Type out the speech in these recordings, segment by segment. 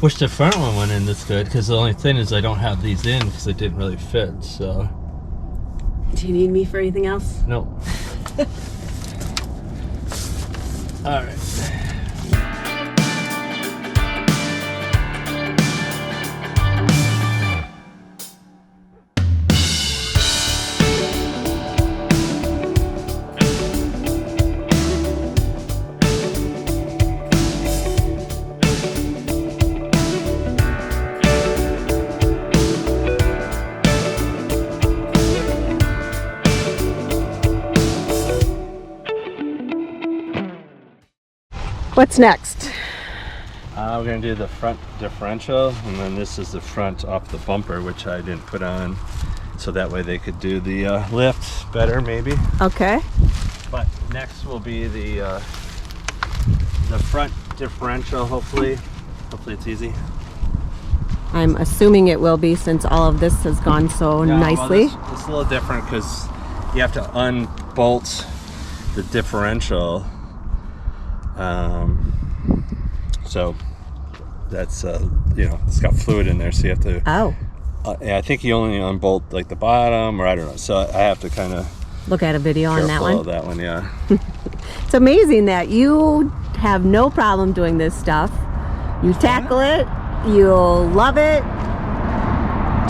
Wish the front one went in this good, because the only thing is I don't have these in because it didn't really fit, so. Do you need me for anything else? No. All right. What's next? We're going to do the front differential, and then this is the front off the bumper, which I didn't put on, so that way they could do the lift better, maybe. Okay. But next will be the front differential, hopefully. Hopefully it's easy. I'm assuming it will be, since all of this has gone so nicely. Well, it's a little different because you have to unbolt the differential. So that's you know, it's got fluid in there, so you have to. Oh. Yeah, I think you only unbolt like the bottom, or I don't know. So I have to kind of look at a video on that one. That one, yeah. It's amazing that you have no problem doing this stuff. You tackle it, you'll love it.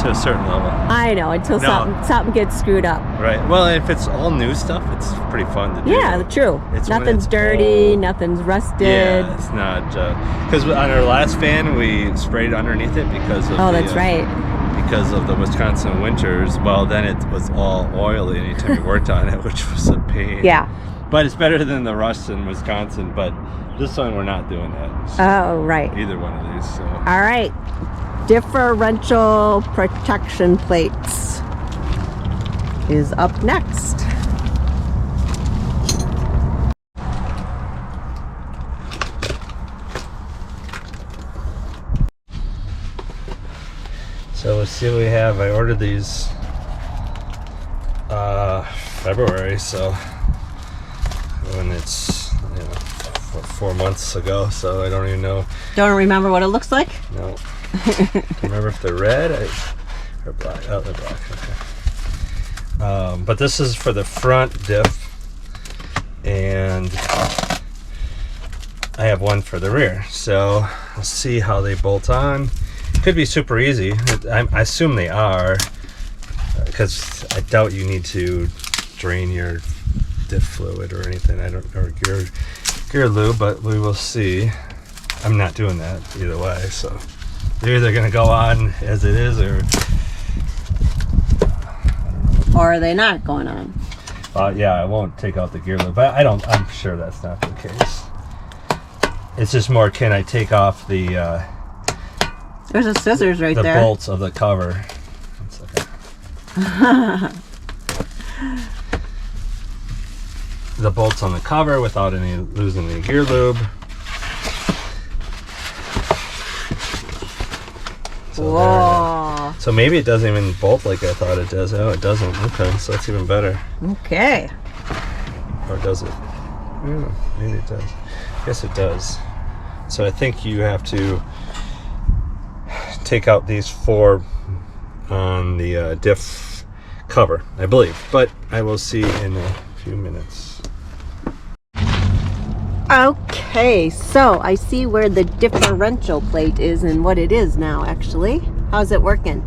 To a certain level. I know, until something gets screwed up. Right. Well, if it's all new stuff, it's pretty fun to do. Yeah, true. Nothing's dirty, old. Nothing's rusted. Yeah, it's not. Because on our last fan, we sprayed underneath it because of that's right. Because of the Wisconsin winters. Well, then it was all oily anytime we worked on it, which was a pain. Yeah. But it's better than the rust in Wisconsin. But this one, we're not doing that. So oh, right. Either one of these. So. All right. Differential protection plates is up next. So let's see what we have. I ordered these February, so when it's 4 months ago, so I don't even know. Don't remember what it looks like? No. Remember if they're red or black? Oh, they're black. Okay. But this is for the front diff, and I have one for the rear. So we'll see how they bolt on. Could be super easy. I assume they are, because I doubt you need to drain your diff fluid or anything. I don't, or gear lube, but we will see. I'm not doing that either way, so. They're either going to go on as it is, or are they not going on? Yeah, I won't take out the gear lube, but I'm sure that's not the case. It's just more, can I take off the there's a scissors right there. The bolts of the cover. One second. The bolts on the cover without losing any gear lube. So whoa. So maybe it doesn't even bolt like I thought it does. Oh, it doesn't. Okay, so that's even better. Okay. Or does it? Maybe it does. Yes, it does. So I think you have to take out these 4 on the diff cover, I believe. But I will see in a few minutes. Okay, so I see where the differential plate is and what it is now, actually. How's it working?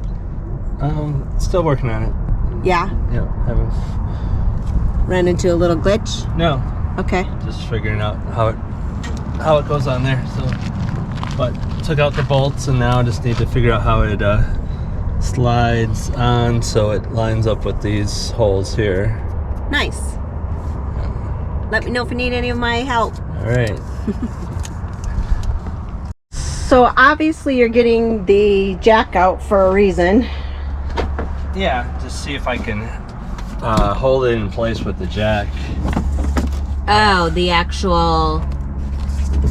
Still working on it. Yeah? Yeah, haven't ran into a little glitch? No. Okay. Just figuring out how it goes on there. So, but took out the bolts, and now I just need to figure out how it slides on so it lines up with these holes here. Nice. Let me know if you need any of my help. All right. So obviously you're getting the jack out for a reason. Yeah, just see if I can hold it in place with the jack. Oh, the actual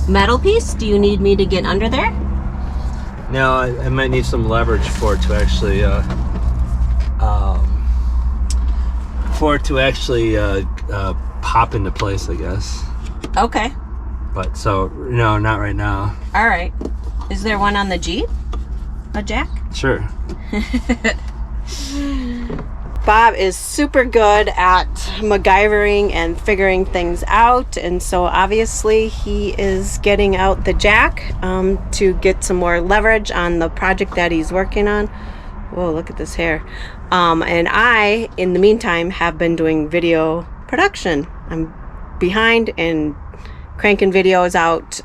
metal piece? Do you need me to get under there? No, I might need some leverage for it to actually pop into place, I guess. Okay. But so no, not right now. All right. Is there one on the Jeep? A jack? Sure. Bob is super good at MacGyvering and figuring things out, and so obviously he is getting out the jack to get some more leverage on the project that he's working on. Whoa, look at this hair. And I, in the meantime, have been doing video production. I'm behind and cranking videos out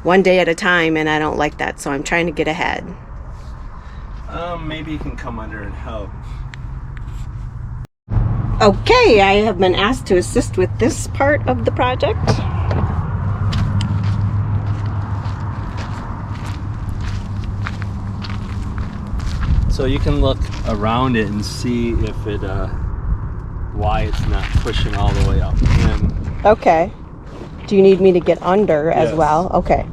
one day at a time, and I don't like that, so I'm trying to get ahead. Maybe you can come under and help. Okay, I have been asked to assist with this part of the project. So you can look around it and see if it, why it's not pushing all the way up in. Okay. Do you need me to get under as Yes. well? Okay.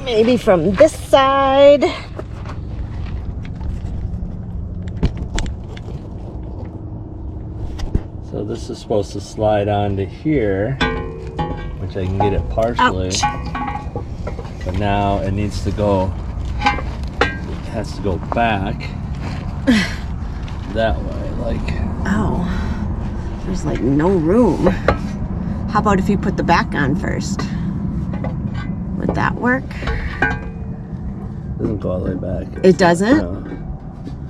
Maybe from this side. So this is supposed to slide onto here, which I can get it partially. Ouch. But now it needs to go, it has to go back that way, like. Oh, there's like no room. How about if you put the back on first? Would that work? Doesn't go all the way back. It doesn't? No.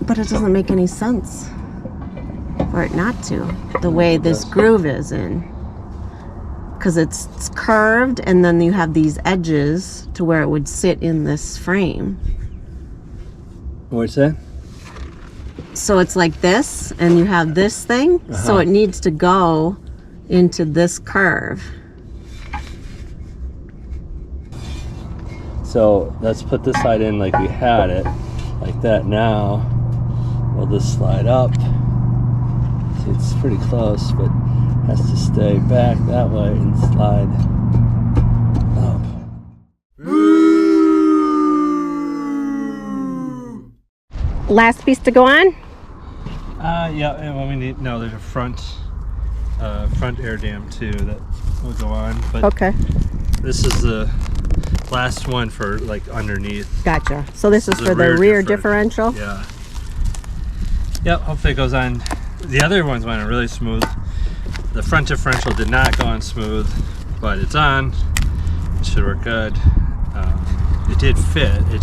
But it doesn't make any sense for it not to, the way this groove is in. Because it's curved, and then you have these edges to where it would sit in this frame. What's that? So it's like this, and you have this thing, so it needs to go into this curve. So let's put this side in like we had it, like that now. Will this slide up? See, it's pretty close, but has to stay back that way and slide up. Last piece to go on? Yeah, and what we need, no, there's a front air dam too that will go on, but Okay. this is the last one for like underneath. Gotcha. So this is The for the rear differential? Yeah. Yep, hopefully it goes on. The other ones went on really smooth. The front differential did not go on smooth, but it's on. It should work good. It did fit. It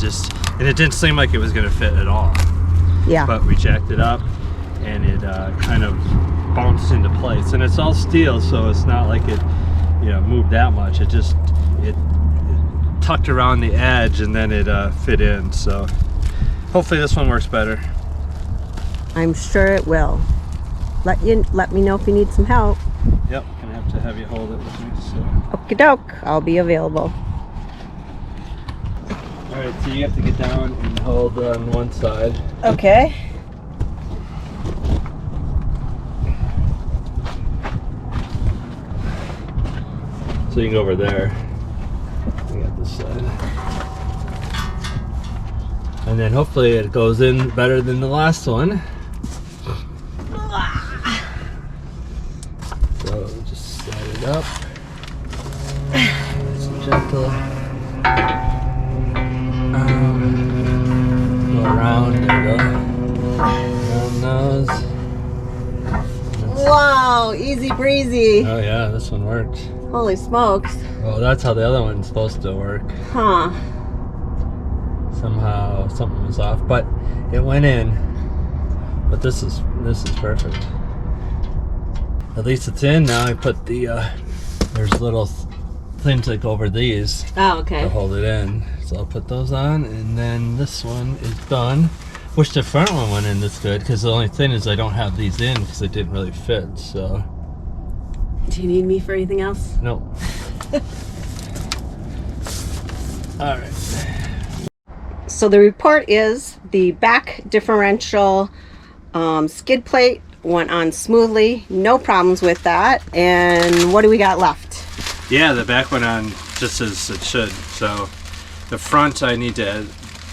didn't seem like it was going to fit at all. Yeah. But we jacked it up, and it kind of bounced into place. And it's all steel, so it's not like it, moved that much. It tucked around the edge, and then it fit in. So hopefully this one works better. I'm sure it will. Let me know if you need some help. Yep, gonna have to have you hold it with me. So. Okie doke, I'll be available. All right, so you have to get down and hold on one side. Okay. So you can go over there. I got this side. And then hopefully it goes in better than the last one. So just slide it up. Nice and gentle. Go around, there we go. Around those. Wow, easy breezy. Oh yeah, this one worked. Holy smokes. Well, that's how the other one's supposed to work. Huh. Somehow something was off, but it went in. But this is perfect. At least it's in now. I put the there's little things that go over these Oh, okay. to hold it in. So I'll put those on, and then this one is done. Wish the front one went in this good, because the only thing is I don't have these in because it didn't really fit. So. Do you need me for anything else? Nope. All right. So the report is the back differential skid plate went on smoothly, no problems with that. And what do we got left? Yeah, the back went on just as it should. So the front, I need to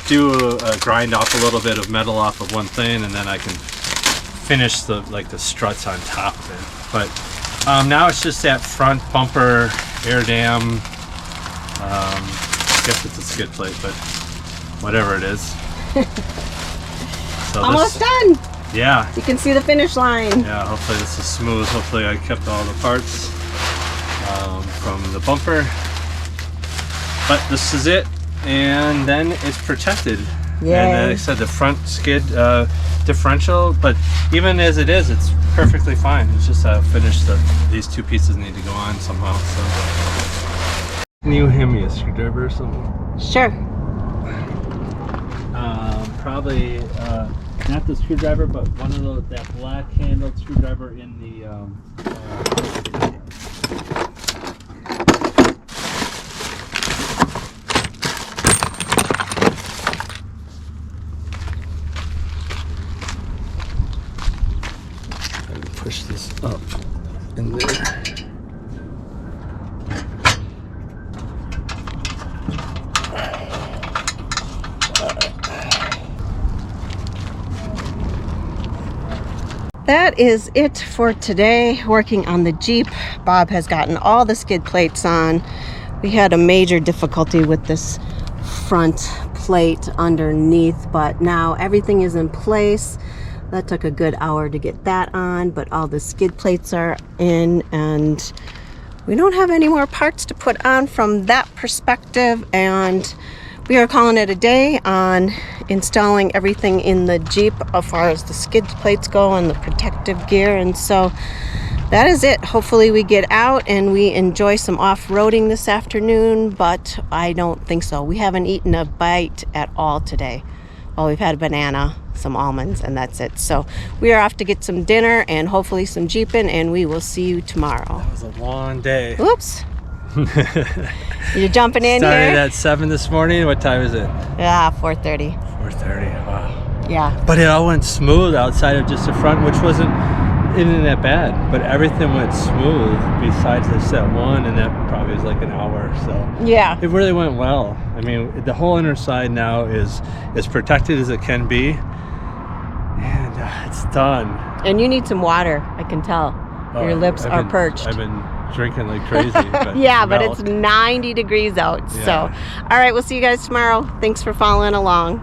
do a grind off a little bit of metal off of one thing, and then I can finish the struts on top of it. But now it's just that front bumper air dam. I guess it's a skid plate, but whatever it is. So Almost done. Yeah. You can see the finish line. Yeah, hopefully this is smooth. Hopefully I kept all the parts from the bumper. But this is it, and then it's protected. Yeah. And like I said, the front skid differential, but even as it is, it's perfectly fine. It's just finish these two pieces need to go on somehow. So, can you hand me a screwdriver or something? Sure. Probably not the screwdriver, but one of that black handled screwdriver in the. Push this up in there. That is it for today, working on the Jeep. Bob has gotten all the skid plates on. We had a major difficulty with this front plate underneath, but now everything is in place. That took a good hour to get that on, but all the skid plates are in, and we don't have any more parts to put on from that perspective, and we are calling it a day on installing everything in the Jeep as far as the skid plates go and the protective gear. And so that is it. Hopefully we get out and we enjoy some off-roading this afternoon, but I don't think so. We haven't eaten a bite at all today. Well, we've had a banana, some almonds, and that's it. So we are off to get some dinner and hopefully some Jeeping, and we will see you tomorrow. That was a long day. Oops. You're jumping in Started here? at 7 this morning. What time is it? Yeah, 4:30. 4:30. Wow. Yeah. But it all went smooth outside of just the front, which isn't that bad. But everything went smooth besides this set one, and that probably was like an hour. So Yeah. it really went well. I mean, the whole inner side now is as protected as it can be, and it's done. And you need some water, I can tell. Your lips are perched. I've been drinking like crazy. But yeah, but milk. it's 90 degrees out. Yeah. So, all right, we'll see you guys tomorrow. Thanks for following along.